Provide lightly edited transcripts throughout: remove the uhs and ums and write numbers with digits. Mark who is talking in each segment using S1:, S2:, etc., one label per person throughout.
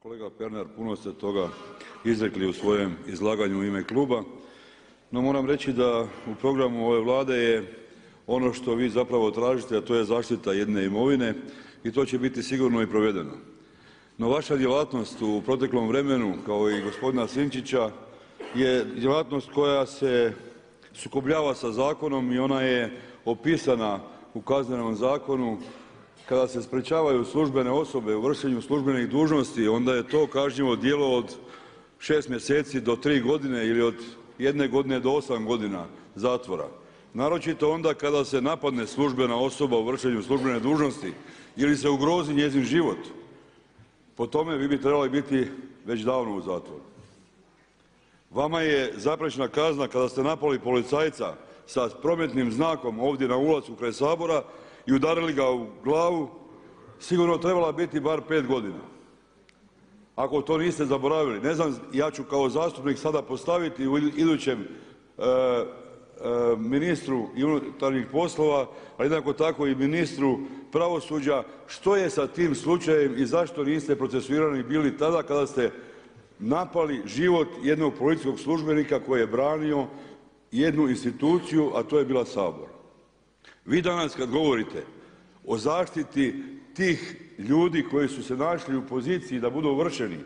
S1: Kolega Pernar, puno ste toga izrekli u svojem izlaganju u ime kluba, no moram reći da u programu ove Vlade je ono što vi zapravo tražite, a to je zaštita jedne imovine i to će biti sigurno i provedeno. No vaša djelatnost u proteklom vremenu kao i gospodina Sinčića je djelatnost koja se sukobljava sa zakonom i ona je opisana u Kaznenom zakonu. Kada se sprečavaju službene osobe u vršenju službenih dužnosti onda je to kažnjivo djelo od 6 mjeseci do 3 godine ili od 1 godine do 8 godina zatvora. Naročito onda kada se napadne službena osoba u vršenju službene dužnosti ili se ugrozi njezin život. Po tome vi bi trebali biti već davno u zatvoru. Vama je zaprečna kazna kada ste napali policajca sa prometnim znakom ovdje na ulazu kraj Sabora i udarili ga u glavu sigurno trebala biti bar 5 godina. Ako to niste zaboravili, ne znam, ja ću kao zastupnik sada postaviti u idućem ministru unutarnjih poslova, a jednako tako i ministru pravosuđa što je sa tim slučajem i zašto niste procesuirani bili tada kada ste napali život jednog policijskog službenika koji je branio jednu instituciju, a to je bila Sabor. Vi danas kad govorite o zaštiti tih ljudi koji su se našli u poziciji da budu ovršeni,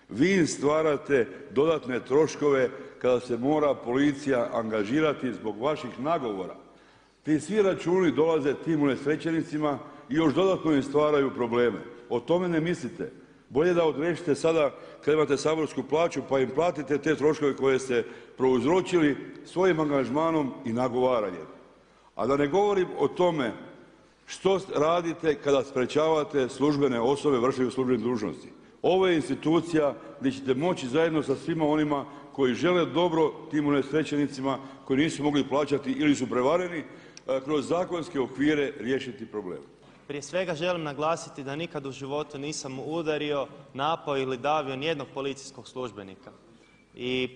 S1: vi im stvarate dodatne troškove kada se mora policija angažirati zbog vaših nagovora. Ti svi računi dolaze tim unesrećenicima i još dodatno im stvaraju probleme. O tome ne mislite. Bolje da odriješite sada kad imate saborsku plaću pa im platite te troškove koje ste prouzročili svojim angažmanom i nagovaranjem. A da ne govorim o tome što radite kada sprečavate službene osobe u vršenju službene dužnosti. Ovo je institucija gdje ćete moći zajedno sa svima onima koji žele dobro tim unesrećenicima koji nisu mogli plaćati ili su prevareni kroz zakonske okvire riješiti problem.
S2: Prije svega želim naglasiti da nikad u životu nisam udario, napao ili davio nijednog policijskog službenika. I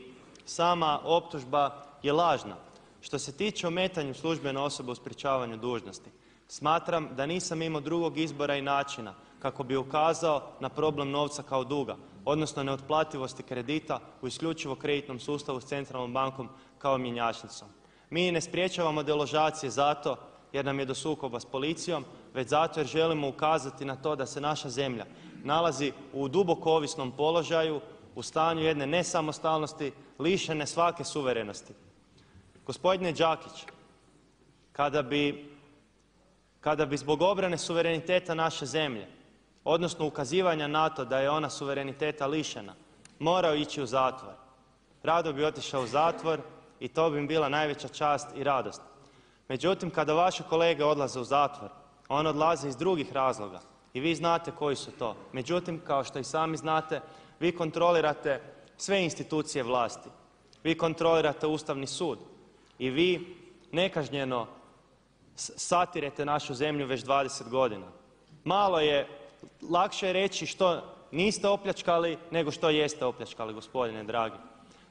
S2: sama optužba je lažna. Što se tiče ometanju službene osobe u sprječavanju dužnosti, smatram da nisam imao drugog izbora i načina kako bi ukazao na problem novca kao duga, odnosno neotplativosti kredita u isključivo kreditnom sustavu s centralnom bankom kao mjenjačnicom. Mi ne sprječavamo deložacije zato jer nam je do sukoba s policijom, već zato jer želimo ukazati na to da se naša zemlja nalazi u duboko ovisnom položaju, u stanju jedne nesamostalnosti, lišene svake suverenosti. Gospodine Đakić, kada bi zbog obrane suvereniteta naše zemlje, odnosno ukazivanja na to da je ona suvereniteta lišena, morao ići u zatvor, rado bi otišao u zatvor i to bi mi bila najveća čast i radost. Međutim, kada vaše kolege odlaze u zatvor, on odlaze iz drugih razloga i vi znate koji su to. Međutim, kao što i sami znate, vi kontrolirate sve institucije vlasti. Vi kontrolirate Ustavni sud i vi nekažnjeno satirete našu zemlju već 20 godina. Lakše je reći što niste opljačkali nego što jeste opljačkali, gospodine dragi.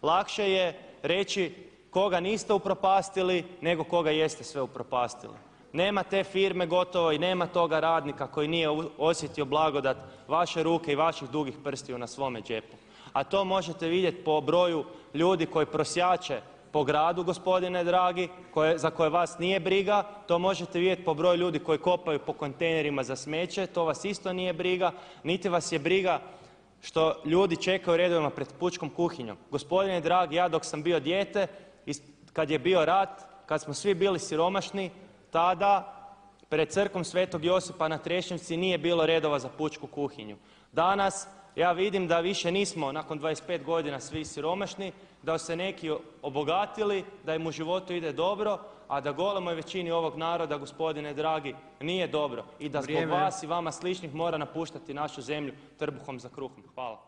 S2: Lakše je reći koga niste upropastili nego koga jeste sve upropastili. Nema te firme gotovo i nema toga radnika koji nije osjetio blagodat vaše ruke i vaših dugih prstiju na svome džepu. A to možete vidjeti po broju ljudi koji prosjače po gradu, gospodine dragi, za koje vas nije briga. To možete vidjeti po broju ljudi koji kopaju po kontejnerima za smeće, to vas isto nije briga. Niti vas je briga što ljudi čekaju u redovima pred pučkom kuhinjom. Gospodine dragi, ja dok sam bio dijete, kad je bio rat, kad smo svi bili siromašni, tada pred crkvom Svetog Josipa na Trešnjevci nije bilo redova za pučku kuhinju. Danas ja vidim da više nismo nakon 25 godina svi siromašni, da se neki obogatili, da im u životu ide dobro, a da golemoj većini ovog naroda, gospodine dragi, nije dobro. I da zbog vas i vama sličnih mora napuštati našu zemlju trbuhom za kruhom. Hvala.